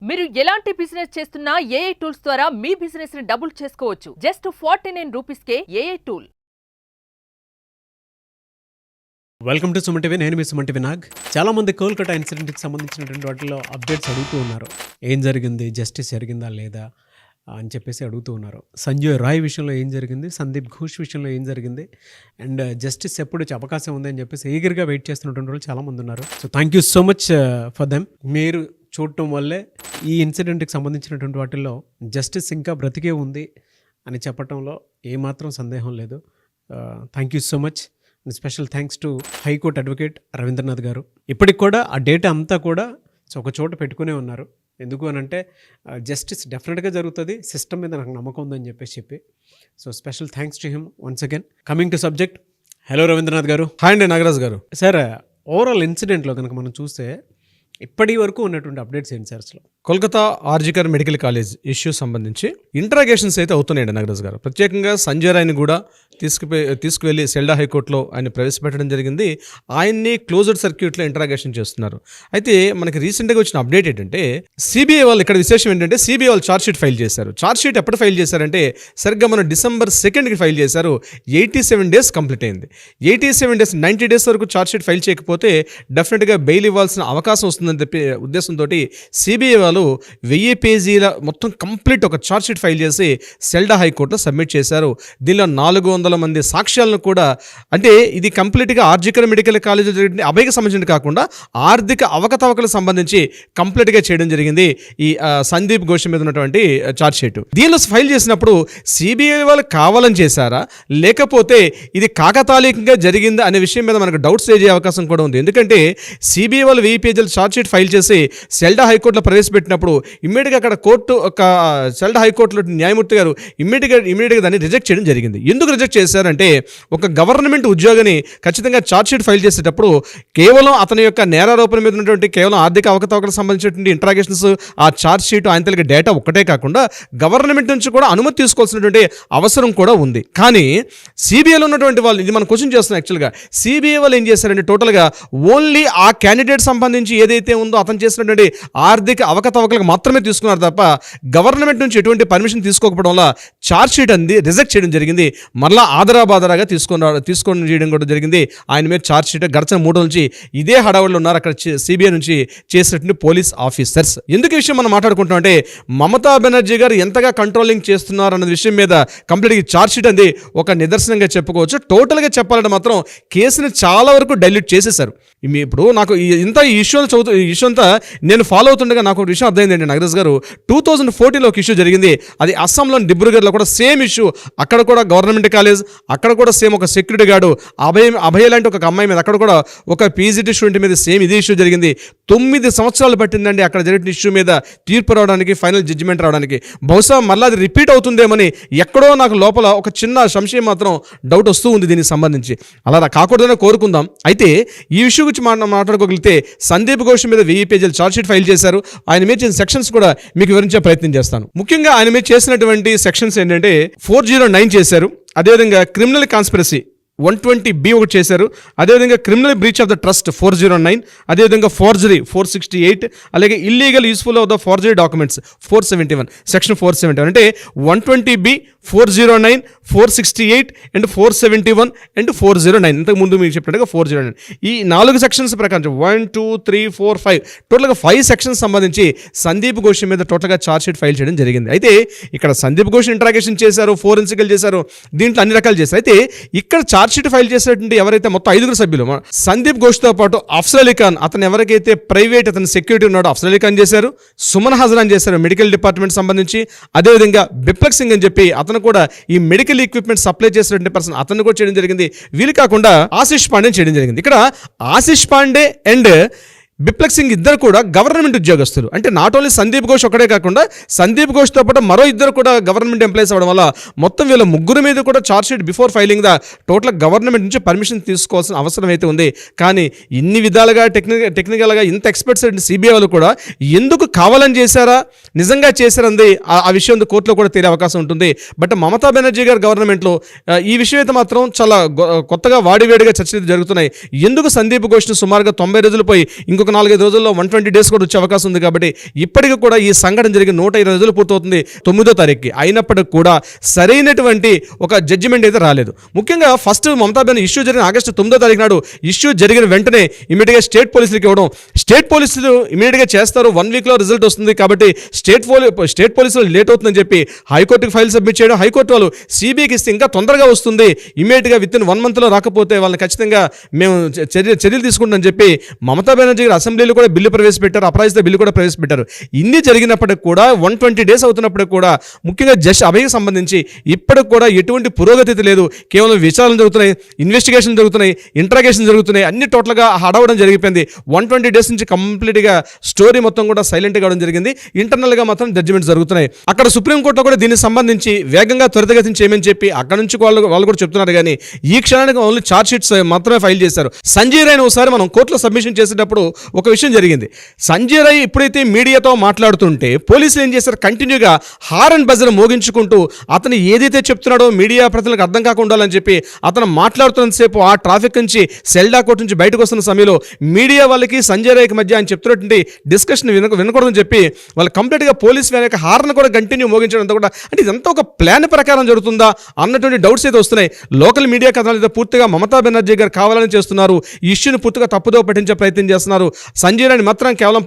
మీరు ఎలాంటి బిజినెస్ చేస్తున్నా ఏఐ టూల్స్ ద్వారా మీ బిజినెస్ ని డబుల్ చేసుకోవచ్చు. జస్ట్ 49 రూపీస్కే AI tool. Welcome to Suman TV. నేను మీ సుమన్ టీవీ నాగ్. చాలా మంది కోల్కతా ఇన్సిడెంట్కి సంబంధించినటువంటి వాటిలో అప్డేట్స్ అడుగుతూ ఉన్నారు. ఏం జరిగింది, జస్టిస్ జరిగిందా లేదా అని చెప్పేసి అడుగుతూ ఉన్నారు. సంజయ్ రాయ్ విషయంలో ఏం జరిగింది, సందీప్ ఘోష్ విషయంలో ఏం జరిగింది, అండ్ జస్టిస్ ఎప్పుడు వచ్చే అవకాశం ఉంది అని చెప్పేసి ఈగర్గా వెయిట్ చేస్తున్నటువంటి వాళ్ళు చాలామంది ఉన్నారు. So thank you so much for them. మీరు చూడటం వల్లే ఈ ఇన్సిడెంట్కి సంబంధించినటువంటి వాటిల్లో జస్టిస్ ఇంకా బ్రతికే ఉంది అని చెప్పడంలో ఏమాత్రం సందేహం లేదు. Thank you so much. Special thanks to high court advocate Ravindranath garu. ఇప్పటికి కూడా ఆ డేటా అంతా కూడా ఒక చోట పెట్టుకునే ఉన్నారు. ఎందుకు అని అంటే జస్టిస్ డెఫినెట్గా జరుగుతుంది, సిస్టమ్ మీద నాకు నమ్మకం ఉందని చెప్పి so special thanks to him once again. Coming to subject. Hello Ravindranath garu. Hi అండి నాగరాజ్ గారు. సార్, ఓవరాల్ ఇన్సిడెంట్లో కనుక మనం చూస్తే ఇప్పటి వరకు ఉన్నటువంటి అప్డేట్స్ ఏంటి సార్? అసలు Kolkata RG Kar medical college issue సంబంధించి ఇంటరాగేషన్స్ అయితే అవుతున్నాయండి నాగరాజ్ గారు. ప్రత్యేకంగా సంజయ్ రాయ్ని కూడా తీసుకువెళ్ళి సెల్డా హైకోర్టులో ఆయన ప్రవేశపెట్టడం జరిగింది. ఆయన్ని క్లోజ్డ్ సర్క్యూట్లో ఇంటరాగేషన్ చేస్తున్నారు. అయితే మనకి రీసెంట్గా వచ్చిన అప్డేట్ ఏంటంటే సిబిఐ వాళ్ళు, ఇక్కడ విశేషం ఏంటంటే సిబిఐ వాళ్ళు ఛార్జ్షీట్ ఫైల్ చేశారు. ఛార్జ్షీట్ ఎప్పుడు ఫైల్ చేశారంటే సరిగ్గా మన December 2nd ఫైల్ చేశారు. 87 days కంప్లీట్ అయింది. 87 days 90 days వరకు ఛార్జ్షీట్ ఫైల్ చేయకపోతే డెఫినెట్గా బెయిల్ ఇవ్వాల్సిన అవకాశం వస్తుందని చెప్పి ఉద్దేశంతో సిబిఐ వాళ్ళు 1000 పేజీల మొత్తం కంప్లీట్ ఒక ఛార్జ్షీట్ ఫైల్ చేసి సెల్డా హైకోర్టులో సబ్మిట్ చేశారు. దీనిలో 400 మంది సాక్ష్యాలను కూడా, అంటే ఇది కంప్లీట్గా ఆర్జికర్ మెడికల్ కాలేజీలో జరిగిన అభయకి సంబంధించి కాకుండా ఆర్థిక అవకతవకలకు సంబంధించి కంప్లీట్గా చేయడం జరిగింది ఈ సందీప్ ఘోష్ మీద ఉన్నటువంటి ఛార్జ్షీట్. దీనిలో ఫైల్ చేసినప్పుడు సిబిఐ వాళ్ళు కావాలని చేశారా లేకపోతే ఇది కాకతాళీయంగా జరిగిందా అనే విషయం మీద మనకు డౌట్స్ రేజ్ అయ్యే అవకాశం కూడా ఉంది. ఎందుకంటే సిబిఐ వాళ్ళు 1000 పేజీల ఛార్జ్షీట్ ఫైల్ చేసి సెల్డా హైకోర్టులో ప్రవేశపెట్టినప్పుడు ఇమ్మీడియట్గా అక్కడ కోర్టు ఒక సెల్డా హైకోర్టులో న్యాయమూర్తి గారు ఇమ్మీడియట్గా దాన్ని రిజెక్ట్ చేయడం జరిగింది. ఎందుకు రిజెక్ట్ చేశారంటే ఒక గవర్నమెంట్ ఉద్యోగిని ఖచ్చితంగా ఛార్జ్షీట్ ఫైల్ చేసేటప్పుడు కేవలం అతని యొక్క నేరారోపణ మీద ఉన్నటువంటి కేవలం ఆర్థిక అవకతవకలకు సంబంధించినటువంటి ఇంటరాగేషన్స్, ఆ ఛార్జ్షీట్, ఆయన తెలియ డేటా ఒక్కటే కాకుండా గవర్నమెంట్ నుంచి కూడా అనుమతి తీసుకోవాల్సినటువంటి అవసరం కూడా ఉంది. కానీ సిబిఐలో ఉన్నటువంటి వాళ్ళు, ఇది మనం క్వశ్చన్ చేస్తున్నాం యాక్చువల్గా, సిబిఐ వాళ్ళు ఏం చేశారంటే టోటల్గా ఓన్లీ ఆ క్యాండిడేట్ సంబంధించి ఏదైతే ఉందో అతను చేసినటువంటి ఆర్థిక అవకతవకలకు మాత్రమే తీసుకున్నారు తప్ప గవర్నమెంట్ నుంచి ఎటువంటి పర్మిషన్ తీసుకోకపోవడం వల్ల ఛార్జ్షీట్ అంది రిజెక్ట్ చేయడం జరిగింది. మరలా ఆదరాబాదరాగా తీసుకొని చేయడం కూడా జరిగింది. ఆయన మీద ఛార్జ్షీట్ గడిచిన 3 రోజుల నుంచి ఇదే హడావుడిలో ఉన్నారు అక్కడ సిబిఐ నుంచి చేసినటువంటి పోలీస్ ఆఫీసర్స్. ఎందుకు ఈ విషయం మనం మాట్లాడుకుంటాం అంటే మమతా బెనర్జీ గారు ఎంతగా కంట్రోలింగ్ చేస్తున్నారు అన్న విషయం మీద కంప్లీట్గా ఛార్జ్షీట్ అంది ఒక నిదర్శనంగా చెప్పుకోవచ్చు. టోటల్గా చెప్పాలంటే మాత్రం కేసుని చాలా వరకు డైల్యూట్ చేసేశారు. ఇప్పుడు నాకు ఈ ఇష్యూ అంతా నేను ఫాలో అవుతుండగా నాకు ఒక విషయం అర్థమైందండి నాగరాజ్ గారు. 2014లో ఒక ఇష్యూ జరిగింది. అది అస్సాంలోని డిబ్రూగఢ్లో కూడా సేమ్ ఇష్యూ. అక్కడ కూడా గవర్నమెంట్ కాలేజ్, అక్కడ కూడా సేమ్ ఒక సెక్యూరిటీ గార్డు అభయ లాంటి ఒక అమ్మాయి మీద, అక్కడ కూడా ఒక పీజీటీ స్టూడెంట్ మీద సేమ్ ఇదే ఇష్యూ జరిగింది. 9 సంవత్సరాలు పట్టిందండి అక్కడ జరిగిన ఇష్యూ మీద తీర్పు రావడానికి, ఫైనల్ జడ్జిమెంట్ రావడానికి. బహుశా మళ్ళీ అది రిపీట్ అవుతుందేమని ఎక్కడో నాకు లోపల ఒక చిన్న సంశయం మాత్రం డౌట్ వస్తూ ఉంది దీనికి సంబంధించి. అలా కాకూడదని కోరుకుందాం. అయితే ఈ ఇష్యూ గురించి మాట్లాడుకోగలిగితే సందీప్ ఘోష్ మీద 1000 పేజీల ఛార్జ్షీట్ ఫైల్ చేశారు. ఆయన మీద చేసిన సెక్షన్స్ కూడా మీకు వివరించే ప్రయత్నం చేస్తాను. ముఖ్యంగా ఆయన మీద చేసినటువంటి సెక్షన్స్ ఏంటంటే 409 చేశారు. అదేవిధంగా క్రిమినల్ కాన్స్పిరసీ 120B ఒకటి చేశారు. అదేవిధంగా criminal breach of the trust 409, అదేవిధంగా ఫోర్జరీ 468, అలాగే illegal useful of the forgery documents 471, section 471. అంటే 120B, 409, 468 అండ్ 471 అండ్ 409. ఇంతకుముందు మీకు చెప్పినట్టుగా 409. ఈ 4 సెక్షన్స్ ప్రకారం 1, 2, 3, 4, 5 టోటల్గా 5 సెక్షన్స్ సంబంధించి సందీప్ ఘోష్ మీద టోటల్గా ఛార్జ్షీట్ ఫైల్ చేయడం జరిగింది. అయితే ఇక్కడ సందీప్ ఘోష్ ఇంట్రాగేషన్ చేశారు, ఫోరెన్సికల్ చేశారు, దీంట్లో అన్ని రకాలు చేశారు. అయితే ఇక్కడ ఛార్జ్షీట్ ఫైల్ చేసినటువంటి ఎవరైతే మొత్తం 5 సభ్యులు, సందీప్ ఘోష్తో పాటు అఫ్సర్ అలీ ఖాన్, అతను ఎవరికైతే ప్రైవేట్ అతను సెక్యూరిటీ ఉన్నాడో అఫ్సర్ అలీ ఖాన్ చేశారు, సుమన్ హజరాన్ చేశారు మెడికల్ డిపార్ట్మెంట్ సంబంధించి, అదేవిధంగా బిప్లక్ సింగ్ అని చెప్పి అతను కూడా ఈ మెడికల్ ఎక్విప్మెంట్ సప్లై చేసినటువంటి పర్సన్, అతను కూడా చేయడం జరిగింది. వీళ్ళు కాకుండా ఆశిష్ పాండే చేయడం జరిగింది. ఇక్కడ ఆశిష్ పాండే అండ్ బిప్లక్ సింగ్ ఇద్దరు కూడా గవర్నమెంట్ ఉద్యోగస్తులు. అంటే నాట్ ఓన్లీ సందీప్ ఘోష్ ఒకటే కాకుండా సందీప్ ఘోష్తో పాటు మరో 2 కూడా గవర్నమెంట్ ఎంప్లాయీస్ అవ్వడం వల్ల మొత్తం వీళ్ళ 3 మీద కూడా chargesheet before filing the total government నుంచి పర్మిషన్ తీసుకోవాల్సిన అవసరం అయితే ఉంది. కానీ ఇన్ని విధాలుగా టెక్నికల్గా ఇంత ఎక్స్పర్ట్స్ సిబిఐ వాళ్ళు కూడా ఎందుకు కావాలని చేశారా నిజంగా చేశారంది ఆ విషయం కోర్టులో కూడా తేలే అవకాశం ఉంటుంది. బట్ మమతా బెనర్జీ గారి గవర్నమెంట్లో ఈ విషయం అయితే మాత్రం చాలా కొత్తగా వాడివేడిగా చర్చలు జరుగుతున్నాయి. ఎందుకు సందీప్ ఘోష్ను సుమారుగా 90 రోజులు పోయి ఇంకొక 4-5 రోజుల్లో 120 డేస్ కూడా వచ్చే అవకాశం ఉంది. కాబట్టి ఇప్పటికీ కూడా ఈ సంఘటన జరిగి 120 రోజులు పూర్తవుతుంది 9వ తారీఖుకి. అయినప్పటికీ కూడా సరైనటువంటి ఒక జడ్జిమెంట్ అయితే రాలేదు. ముఖ్యంగా ఫస్ట్ మమతా బెనర్జీ ఇష్యూ జరిగిన ఆగస్టు 9వ తారీఖు నాడు ఇష్యూ జరిగిన వెంటనే ఇమీడియట్గా స్టేట్ పోలీసులకు ఇవ్వడం, స్టేట్ పోలీసులు ఇమీడియట్గా చేస్తారు, 1 వీక్లో రిజల్ట్ వస్తుంది కాబట్టి స్టేట్ పోలీసులు లేట్ అవుతుందని చెప్పి హైకోర్టుకి ఫైల్ సబ్మిట్ చేయడం, హైకోర్టు వాళ్ళు సిబిఐకి ఇస్తే ఇంకా తొందరగా వస్తుంది, ఇమీడియట్గా విత్ ఇన్ 1 మంత్లో రాకపోతే వాళ్ళని ఖచ్చితంగా మేము చర్యలు తీసుకుంటామని చెప్పి మమతా బెనర్జీ గారు అసెంబ్లీలో కూడా బిల్లు ప్రవేశపెట్టారు, అపరాజిత బిల్లు కూడా ప్రవేశపెట్టారు. ఇన్ని జరిగినప్పటికి కూడా 120 డేస్ అవుతున్నప్పటికి కూడా ముఖ్యంగా జస్ట్ అభయకి సంబంధించి ఇప్పటికి కూడా ఎటువంటి పురోగతి లేదు. కేవలం విచారణ జరుగుతున్నాయి, ఇన్వెస్టిగేషన్ జరుగుతున్నాయి, ఇంట్రాగేషన్ జరుగుతున్నాయి, అన్ని టోటల్గా హడవడం జరిగిపోయింది. 120 డేస్ నుంచి కంప్లీట్గా స్టోరీ మొత్తం కూడా సైలెంట్గా అవడం జరిగింది. ఇంటర్నల్గా మాత్రం జడ్జిమెంట్ జరుగుతున్నాయి. అక్కడ సుప్రీంకోర్టులో కూడా దీనికి సంబంధించి వేగంగా త్వరితగతిని చేయమని చెప్పి అక్కడ నుంచి వాళ్ళు కూడా చెప్తున్నారు. కానీ ఈ క్షణానికి ఓన్లీ ఛార్జ్ షీట్స్ మాత్రమే ఫైల్ చేశారు. సంజయ్ రాయ్ని ఒకసారి మనం కోర్టులో సబ్మిషన్ చేసేటప్పుడు ఒక విషయం జరిగింది. సంజయ్ రాయ్ ఎప్పుడైతే మీడియాతో మాట్లాడుతుంటే పోలీసులు ఏం చేశారు, కంటిన్యూగా హార్ అండ్ బజర్ మోగించుకుంటూ అతను ఏదైతే చెప్తున్నాడో మీడియా ప్రజలకు అర్థం కాకుండా ఉండాలని చెప్పి అతను మాట్లాడుతున్నంతసేపు ఆ ట్రాఫిక్ నుంచి సెల్డా కోర్టు నుంచి బయటకు వస్తున్న సమయంలో మీడియా వాళ్ళకి సంజయ్ రాయ్కి మధ్య ఆయన చెప్తున్నటువంటి డిస్కషన్ వినకూడదని చెప్పి వాళ్ళు కంప్లీట్గా పోలీస్ వ్యాన్ యొక్క హార్న్ కూడా కంటిన్యూ మోగించడం కూడా, అంటే ఇదంతా ఒక ప్లాన్ ప్రకారం జరుగుతుందా అన్నటువంటి డౌట్స్ అయితే వస్తున్నాయి. లోకల్ మీడియా కథనాలు అయితే పూర్తిగా మమతా బెనర్జీ గారు కావాలని చేస్తున్నారు, ఈ ఇష్యూని పూర్తిగా తప్పుదో పట్టించే ప్రయత్నం చేస్తున్నారు. సంజయ్ రాయ్ని మాత్రం కేవలం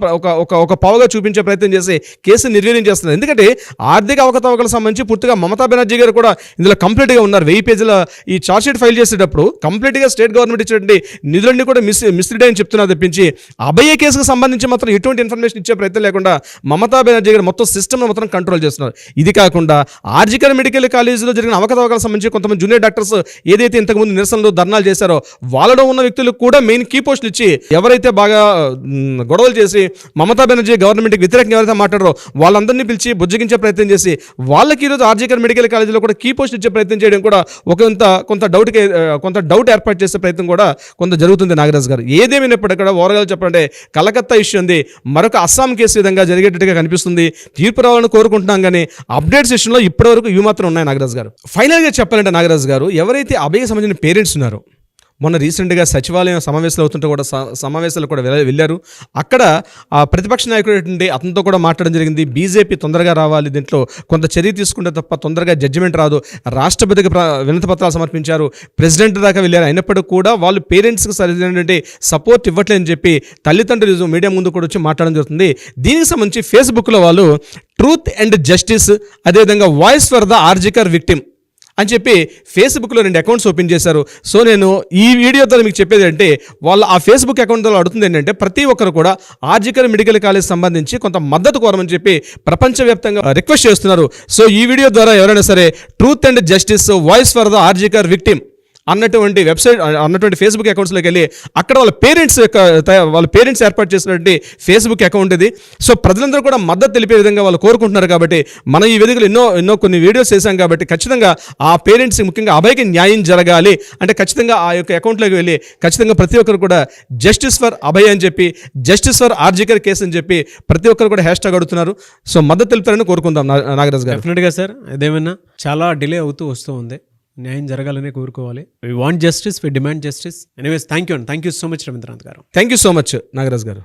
ఒక పావుగా చూపించే ప్రయత్నం చేసి కేసు నిర్వీర్యం చేస్తున్నారు. ఎందుకంటే ఆర్థిక అవకతవకలకు సంబంధించి పూర్తిగా మమతా బెనర్జీ గారు కూడా ఇందులో కంప్లీట్గా ఉన్నారు. 1000 పేజీల ఈ ఛార్జ్ షీట్ ఫైల్ చేసేటప్పుడు కంప్లీట్గా స్టేట్ గవర్నమెంట్ ఇచ్చినటువంటి నిధులన్నీ కూడా మిస్లీడ్ అని చెప్తున్నారు తప్పించి అభయ కేసుకు సంబంధించి మాత్రం ఎటువంటి ఇన్ఫర్మేషన్ ఇచ్చే ప్రయత్నం లేకుండా మమతా బెనర్జీ గారు మొత్తం సిస్టమ్ను మొత్తం కంట్రోల్ చేస్తున్నారు. ఇది కాకుండా ఆర్జికర్ మెడికల్ కాలేజీలో జరిగిన అవకతవకలకు సంబంధించి కొంతమంది జూనియర్ డాక్టర్స్ ఏదైతే ఇంతకుముందు నిరసనలు ధర్నాలు చేశారో వాళ్ళలో ఉన్న వ్యక్తులకు కూడా మెయిన్ కీ పోస్టులు ఇచ్చి ఎవరైతే బాగా గొడవలు చేసి మమతా బెనర్జీ గవర్నమెంట్కి వ్యతిరేకంగా ఎవరైతే మాట్లాడారో వాళ్ళందరినీ పిలిచి బుజ్జగించే ప్రయత్నం చేసి వాళ్ళకి ఈరోజు ఆర్జికర్ మెడికల్ కాలేజీలో కూడా కీ పోస్ట్ ఇచ్చే ప్రయత్నం చేయడం కూడా కొంత డౌట్ ఏర్పాటు చేసే ప్రయత్నం కూడా కొంత జరుగుతుంది. నాగరాజు గారు ఏదేమైనప్పటికీ కూడా ఓవరాల్గా చెప్పాలంటే కలకత్తా ఇష్యూ ఉంది, మరొక అస్సాం కేసు విధంగా జరిగేటట్టుగా కనిపిస్తుంది. తీర్పు రావాలని కోరుకుంటున్నాం కానీ అప్డేట్ సెషన్లో ఇప్పటివరకు ఇవి మాత్రం ఉన్నాయి. నాగరాజు గారు ఫైనల్గా చెప్పాలంటే నాగరాజు గారు ఎవరైతే అభయకి సంబంధించిన పేరెంట్స్ ఉన్నారో మొన్న రీసెంట్గా సచివాలయం సమావేశాలు అవుతుంటే కూడా సమావేశాలు కూడా వెళ్ళారు. అక్కడ ఆ ప్రతిపక్ష నాయకుడు అతనితో కూడా మాట్లాడడం జరిగింది. బీజేపీ తొందరగా రావాలి, దీంట్లో కొంత చర్య తీసుకుంటే తప్ప తొందరగా జడ్జిమెంట్ రాదు. రాష్ట్రపతికి వినతి పత్రాలు సమర్పించారు, ప్రెసిడెంట్ దాకా వెళ్ళారు. అయినప్పటికీ కూడా వాళ్ళు పేరెంట్స్కి సరైనటువంటి సపోర్ట్ ఇవ్వట్లేదని చెప్పి తల్లిదండ్రులు మీడియా ముందు కూడా వచ్చి మాట్లాడడం జరుగుతుంది. దీనికి సంబంధించి ఫేస్బుక్లో వాళ్ళు ట్రూత్ అండ్ జస్టిస్, అదేవిధంగా voice for the RG Kar victim అని చెప్పి ఫేస్బుక్లో 2 అకౌంట్స్ ఓపెన్ చేశారు. సో నేను ఈ వీడియో ద్వారా మీకు చెప్పేది అంటే వాళ్ళు ఆ ఫేస్బుక్ అకౌంట్ ద్వారా అడుగుతుంది ఏంటంటే ప్రతి ఒక్కరు కూడా ఆర్జికర్ మెడికల్ కాలేజ్ సంబంధించి కొంత మద్దతు కోరమని చెప్పి ప్రపంచవ్యాప్తంగా రిక్వెస్ట్ చేస్తున్నారు. సో ఈ వీడియో ద్వారా ఎవరైనా సరే truth and justice voice for the RG Kar victim అన్నటువంటి వెబ్సైట్ అన్నటువంటి ఫేస్బుక్ అకౌంట్స్లోకి వెళ్ళి అక్కడ వాళ్ళ పేరెంట్స్ ఏర్పాటు చేసినటువంటి ఫేస్బుక్ అకౌంట్ ఇది. సో ప్రజలందరూ కూడా మద్దతు తెలిపే విధంగా వాళ్ళు కోరుకుంటున్నారు. కాబట్టి మనం ఈ వేదికలు ఎన్నో కొన్ని వీడియోస్ చేశాం. కాబట్టి ఖచ్చితంగా ఆ పేరెంట్స్ ముఖ్యంగా అభయకి న్యాయం జరగాలి అంటే ఖచ్చితంగా ఆ యొక్క అకౌంట్లోకి వెళ్ళి ఖచ్చితంగా ప్రతి ఒక్కరు కూడా జస్టిస్ ఫర్ అభయ్ అని చెప్పి, జస్టిస్ ఫర్ ఆర్జికర్ కేసు అని చెప్పి ప్రతి ఒక్కరు కూడా హ్యాష్ట్యాగ్ అడుగుతున్నారు. సో మద్దతు తెలుపుతారని కోరుకుందాం. నాగరాజు గారు డెఫినెట్గా సార్, అదేమైనా చాలా డిలే అవుతూ వస్తూ ఉంది, న్యాయం జరగాలని కోరుకోవాలి. We want justice, we demand justice. Anyways thank you so much Ravindranath garu. Thank you so much Nagaraju గారు.